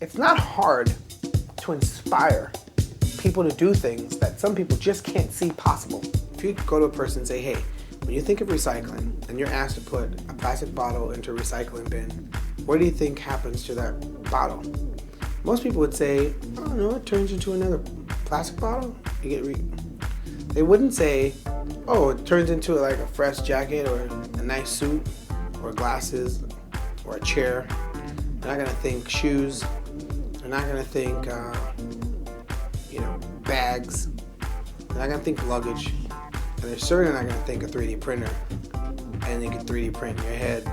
it's not hard to inspire people to do things that some people just can't see possible. If you go to a person and say, hey, when you think of recycling and you're asked to put a plastic bottle into a recycling bin, what do you think happens to that bottle? Most people would say, I don't know, it turns into another plastic bottle. They wouldn't say, oh, it turns into like a fresh jacket or a nice suit or glasses or a chair. They're not gonna think shoes. They're not gonna think, bags. They're not gonna think luggage. And they're certainly not gonna think a 3D printer and they can 3D print your head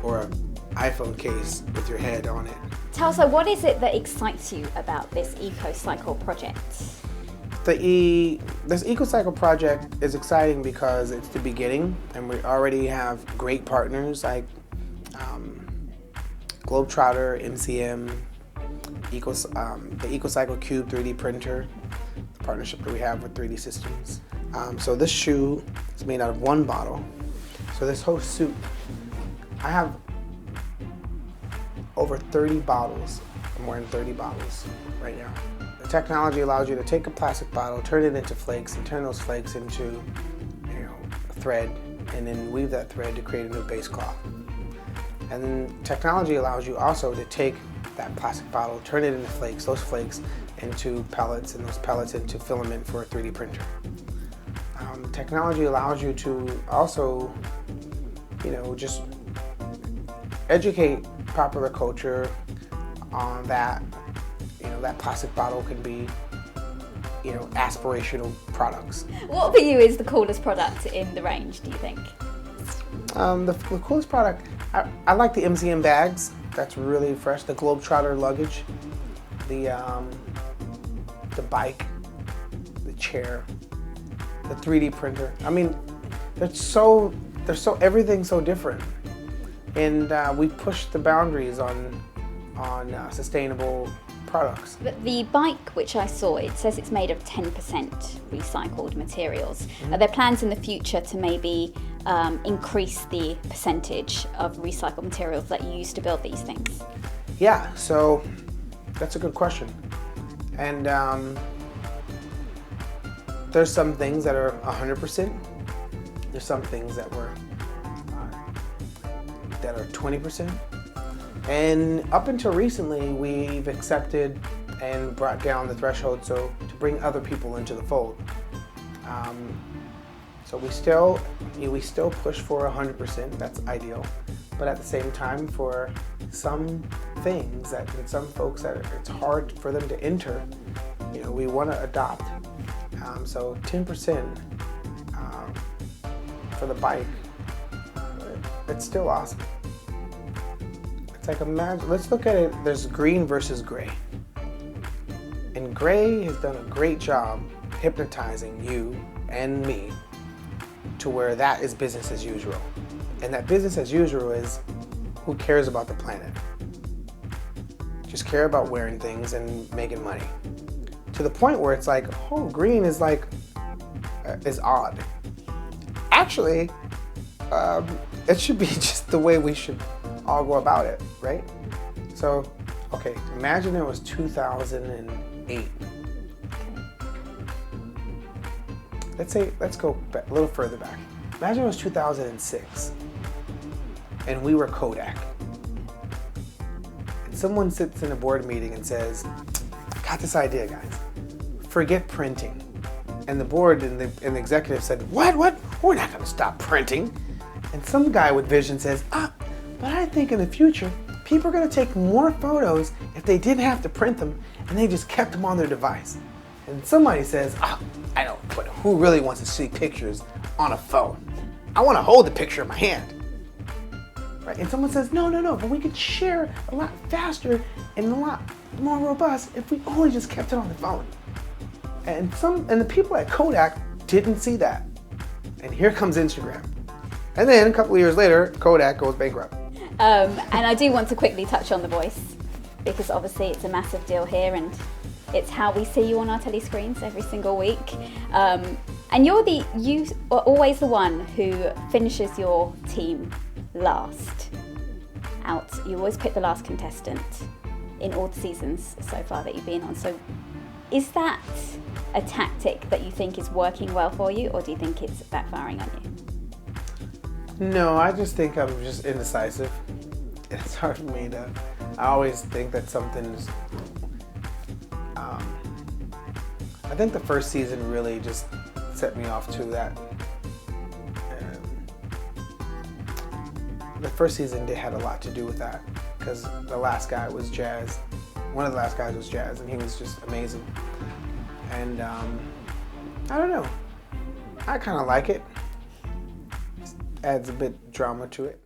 or an iPhone case with your head on it. Tell us, what is it that excites you about this Ekocycle project? This Ekocycle project is exciting because it's the beginning, and we already have great partners like Globetrotter, MCM, the Ekocycle Cube 3D printer, the partnership that we have with 3D Systems. So this shoe is made out of one bottle. So this whole suit, I have over 30 bottles. I'm wearing 30 bottles right now. The technology allows you to take a plastic bottle, turn it into flakes, and turn those flakes into a thread, and then weave that thread to create a new base cloth. And then technology allows you also to take that plastic bottle, turn it into flakes, those flakes into pellets, and those pellets into filament for a 3D printer. Technology allows you to also, just educate popular culture on that, that plastic bottle can be, aspirational products. What for you is the coolest product in the range, do you think? The coolest product, I like the MCM bags. That's really fresh. The Globetrotter luggage, the bike, the chair, the 3D printer. I mean, everything's so different, and we push the boundaries on sustainable products. But the bike, which I saw, it says it's made of 10% recycled materials. Are there plans in the future to maybe increase the percentage of recycled materials that you use to build these things? Yeah, so that's a good question. And there's some things that are 100%. There's some things that are 20%. And up until recently, we've accepted and brought down the threshold to bring other people into the fold. So we still push for 100%. That's ideal. But at the same time, for some things and some folks that it's hard for them to enter, we want to adopt. So 10% for the bike. It's still awesome. It's like, imagine, let's look at it, there's green versus gray. And gray has done a great job hypnotizing you and me to where that is business as usual. And that business as usual is, who cares about the planet? Just care about wearing things and making money. To the point where it's like, oh, green is is odd. Actually, it should be just the way we should all go about it, right? So, okay, imagine it was 2008. Let's go back, a little further back. Imagine it was 2006 and we were Kodak. And someone sits in a board meeting and says, I got this idea, guys. Forget printing. And the board and the executive said, what? We're not gonna stop printing. And some guy with vision says, but I think in the future, people are gonna take more photos if they didn't have to print them and they just kept them on their device. And somebody says, I don't, but who really wants to see pictures on a phone? I wanna hold the picture in my hand. Right? And someone says, no, but we could share a lot faster and a lot more robust if we only just kept it on the phone. And the people at Kodak didn't see that. And here comes Instagram. And then a couple of years later, Kodak goes bankrupt. And I do want to quickly touch on the voice, because obviously it's a massive deal here and it's how we see you on our telescreens every single week. And you are always the one who finishes your team last out. You always pick the last contestant. in all the seasons so far that you've been on. So is that a tactic that you think is working well for you, or do you think it's backfiring on you? No, I just think I'm just indecisive. It's hard for me to, I always think that something's, I think the first season really just set me off to that. The first season had a lot to do with that, because the last guy was Jazz. One of the last guys was Jazz, and he was just amazing. And I don't know, I kind of like it. Adds a bit drama to it.